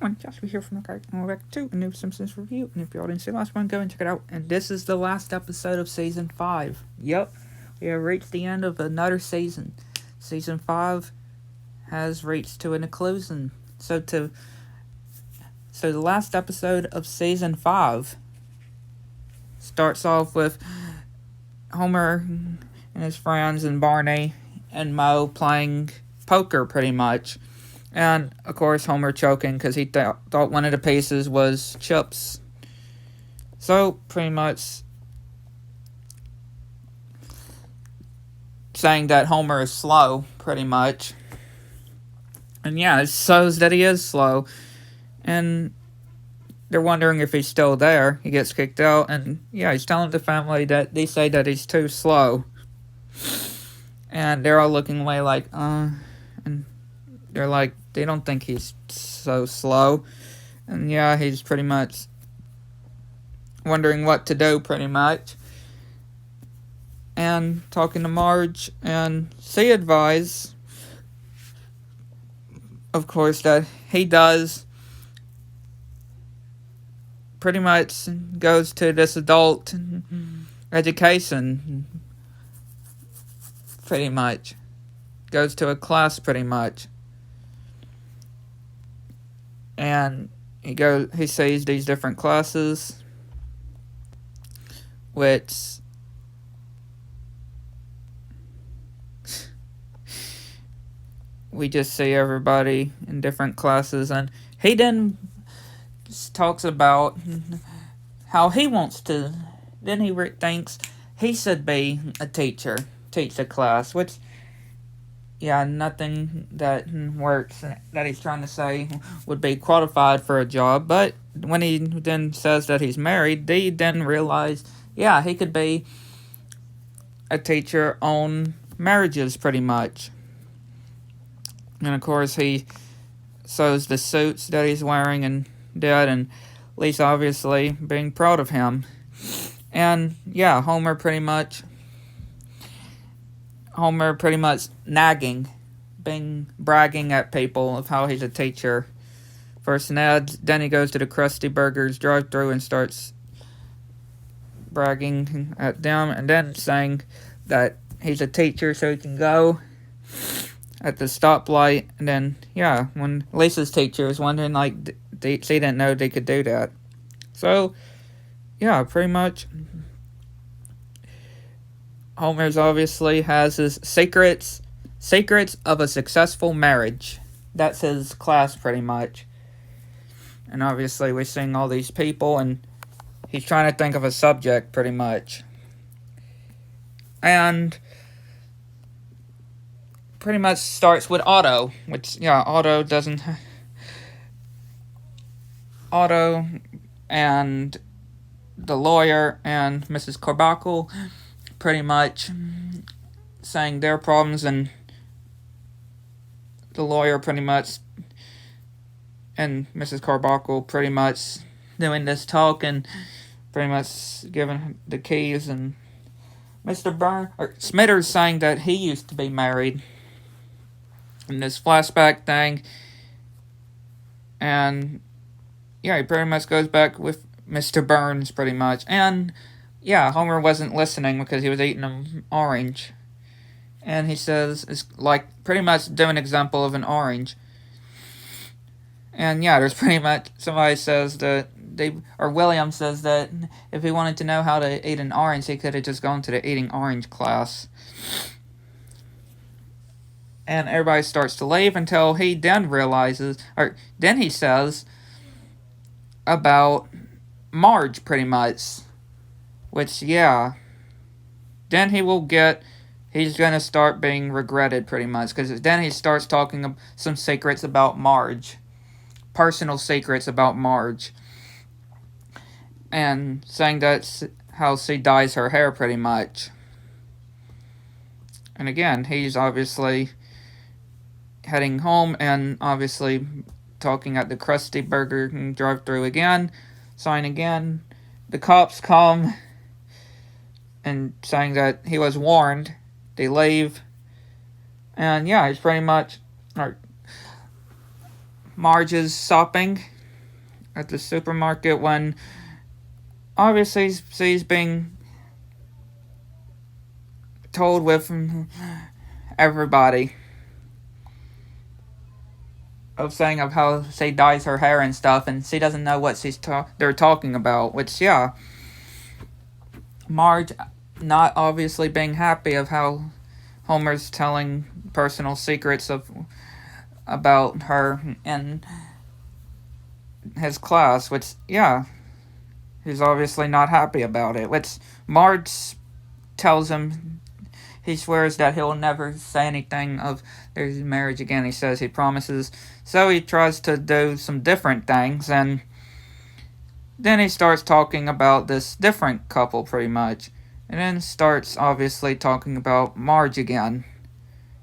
everyone, Joshua here from the and we're back to a new Simpsons review. And if you all didn't see the last one, go and check it out. And this is the last episode of Season 5. Yep, we have reached the end of another season. Season 5 has reached to an conclusion. So the last episode of Season 5 starts off with Homer and his friends and Barney and Moe playing poker pretty much. And, of course, Homer choking because he thought one of the pieces was chips. So, pretty much saying that Homer is slow, pretty much. And, yeah, it shows that he is slow. And they're wondering if he's still there. He gets kicked out. And, yeah, he's telling the family that they say that he's too slow. And they're all looking away like, and they're like, they don't think he's so slow. And yeah, he's pretty much wondering what to do, pretty much. And talking to Marge, and she advised, of course, that he does pretty much goes to this adult education, pretty much. Goes to a class, pretty much. And he sees these different classes, which we just see everybody in different classes, and he then talks about how he wants to, then he thinks he should be a teacher, teach a class, which, yeah, nothing that works that he's trying to say would be qualified for a job. But when he then says that he's married, they then realize, yeah, he could be a teacher on marriages, pretty much. And, of course, he shows the suits that he's wearing and did, and Lisa obviously being proud of him. And, yeah, Homer pretty much nagging, bragging at people of how he's a teacher. First Ned, then he goes to the Krusty Burgers drive-thru and starts bragging at them, and then saying that he's a teacher so he can go at the stoplight. And then, yeah, when Lisa's teacher was wondering, like, she didn't know they could do that. So, yeah, pretty much Homer's obviously has his secrets of a successful marriage. That's his class, pretty much. And obviously we're seeing all these people, and he's trying to think of a subject, pretty much. And pretty much starts with Otto, which, yeah, Otto and the lawyer and Mrs. Carbuncle pretty much saying their problems, and the lawyer pretty much and Mrs. Carbuncle pretty much doing this talk and pretty much giving the keys, and Smithers saying that he used to be married in this flashback thing. And yeah, he pretty much goes back with Mr. Burns, pretty much. And yeah, Homer wasn't listening because he was eating an orange. And he says, it's like pretty much do an example of an orange. And yeah, there's pretty much, somebody says that William says that if he wanted to know how to eat an orange, he could have just gone to the eating orange class. And everybody starts to leave until he then then he says about Marge, pretty much. Which, yeah, then he's going to start being regretted, pretty much, because then he starts talking some secrets about Marge. Personal secrets about Marge. And saying that's how she dyes her hair, pretty much. And again, he's obviously heading home and obviously talking at the Krusty Burger drive-thru again. Sign again. The cops come and saying that he was warned. They leave. And yeah, he's pretty much Marge is shopping at the supermarket when obviously she's being told with everybody of saying of how she dyes her hair and stuff, and she doesn't know what they're talking about. Which, yeah, Marge not obviously being happy of how Homer's telling personal secrets about her in his class. Which, yeah, he's obviously not happy about it. Which Marge tells him he swears that he'll never say anything of their marriage again. He says he promises. So he tries to do some different things, and then he starts talking about this different couple pretty much. And then starts obviously talking about Marge again.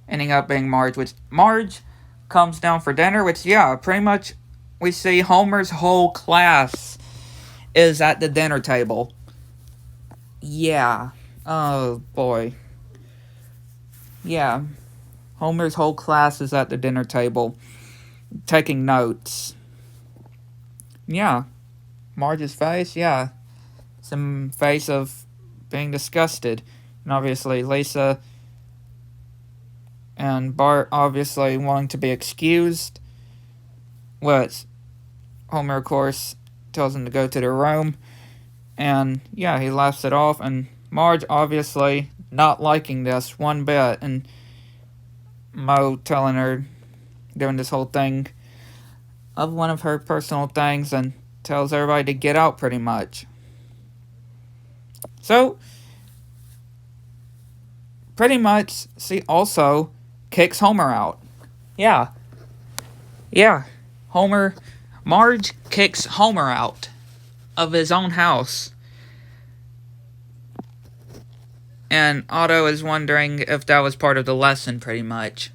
Ending up being Marge, which Marge comes down for dinner, which, yeah, pretty much we see Homer's whole class is at the dinner table. Yeah. Oh, boy. Yeah. Homer's whole class is at the dinner table taking notes. Yeah. Marge's face, yeah. Some face of being disgusted. And obviously Lisa and Bart obviously wanting to be excused. What? Homer, of course, tells him to go to their room. And, yeah, he laughs it off. And Marge obviously not liking this one bit. And Moe telling her, doing this whole thing of one of her personal things, and tells everybody to get out pretty much. So, pretty much, she also kicks Homer out. Yeah. Marge kicks Homer out of his own house. And Otto is wondering if that was part of the lesson, pretty much.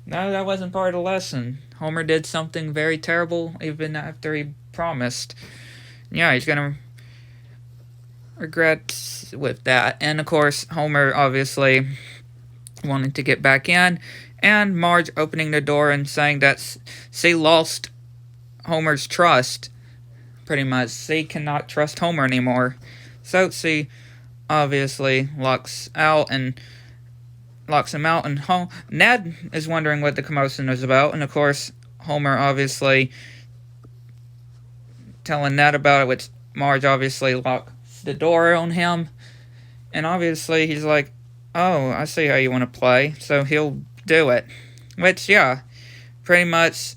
No, that wasn't part of the lesson. Homer did something very terrible even after he promised. Yeah, he's gonna regret with that. And of course, Homer obviously wanted to get back in, and Marge opening the door and saying that she lost Homer's trust. Pretty much, she cannot trust Homer anymore. So she obviously locks him out, and Ned is wondering what the commotion is about, and of course Homer obviously telling Ned about it, which Marge obviously locks the door on him, and obviously he's like, oh, I see how you want to play, so he'll do it. Which, yeah, pretty much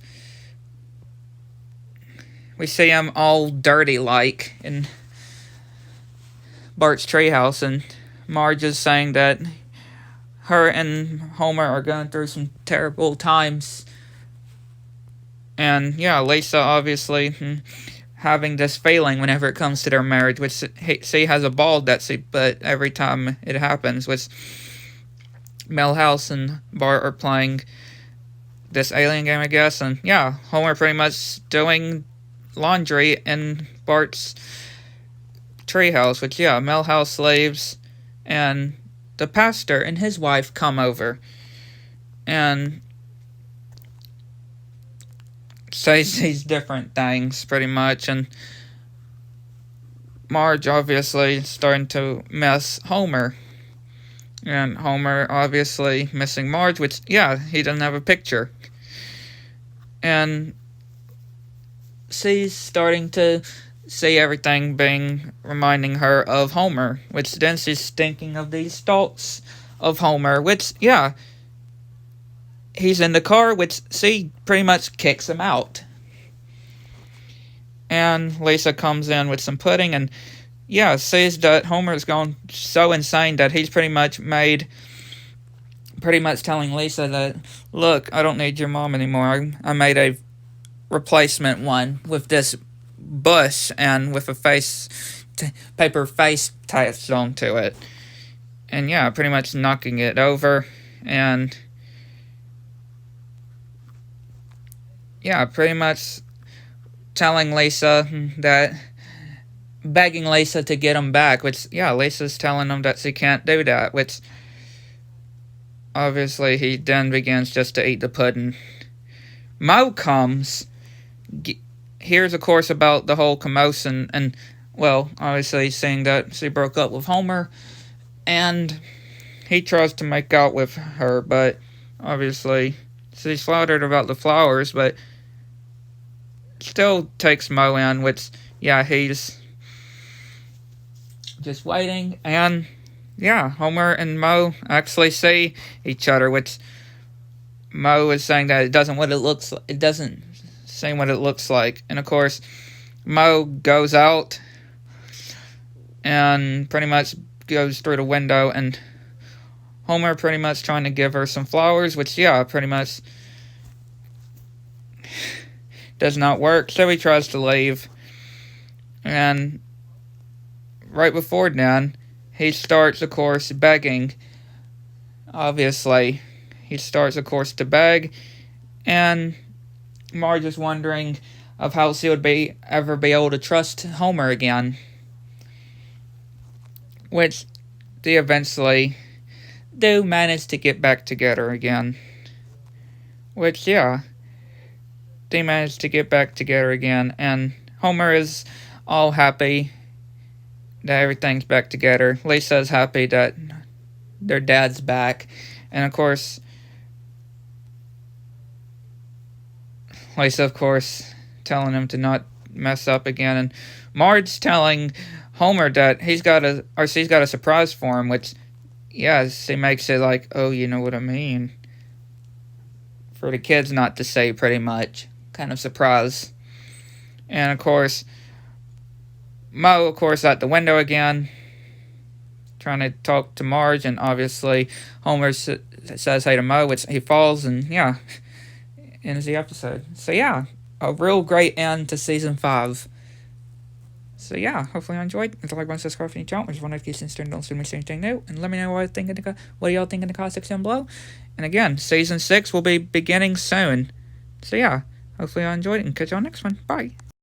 we see him all dirty like in Bart's treehouse, and Marge is saying that her and Homer are going through some terrible times. And yeah, Lisa obviously having this failing whenever it comes to their marriage, which she has a ball but every time it happens, which Milhouse and Bart are playing this alien game, I guess, and yeah, Homer pretty much doing laundry in Bart's treehouse, which, yeah, Milhouse leaves, and the pastor and his wife come over, and says these different things, pretty much, and Marge obviously starting to miss Homer, and Homer obviously missing Marge, which, yeah, he doesn't have a picture, and she's starting to see everything being reminding her of Homer, which then she's thinking of these thoughts of Homer, which, yeah, he's in the car, which she pretty much kicks him out. And Lisa comes in with some pudding, and yeah, says that Homer's gone so insane that he's pretty much telling Lisa that, look, I don't need your mom anymore. I made a replacement one with this bush and with a paper face attached onto it. And yeah, pretty much knocking it over, and yeah, pretty much telling Lisa begging Lisa to get him back, which, yeah, Lisa's telling him that she can't do that, which obviously he then begins just to eat the pudding, Mo comes, hears, of course, about the whole commotion, and, well, obviously seeing that she broke up with Homer, and he tries to make out with her, but obviously she's flattered about the flowers, but still takes Mo in, which, yeah, he's just waiting, and, yeah, Homer and Mo actually see each other, which Mo is saying that it doesn't seem what it looks like, and of course, Mo goes out and pretty much goes through the window, and Homer pretty much trying to give her some flowers, which, yeah, pretty much does not work, so he tries to leave, and right before then, he starts, of course, begging. Obviously, he starts, of course, to beg, and Marge is wondering of how she would ever be able to trust Homer again, which they eventually do manage to get back together again. Which, yeah, they manage to get back together again, and Homer is all happy that everything's back together. Lisa's happy that their dad's back, and of course, Lisa, of course, telling him to not mess up again, and Marge telling Homer that she's got a surprise for him, which, yeah, she makes it like, oh, you know what I mean, for the kids not to say, pretty much, kind of surprise. And of course, Mo, of course, at the window again, trying to talk to Marge, and obviously Homer says hey to Mo, which he falls, and yeah, ends the episode. So yeah, a real great end to season 5. So yeah, hopefully you enjoyed. If you like, subscribe if you don't. I just want to keep staying, don't miss anything new, and let me know what y'all think in the comment section below. And again, season 6 will be beginning soon. So yeah, hopefully you enjoyed it, and catch y'all next one. Bye.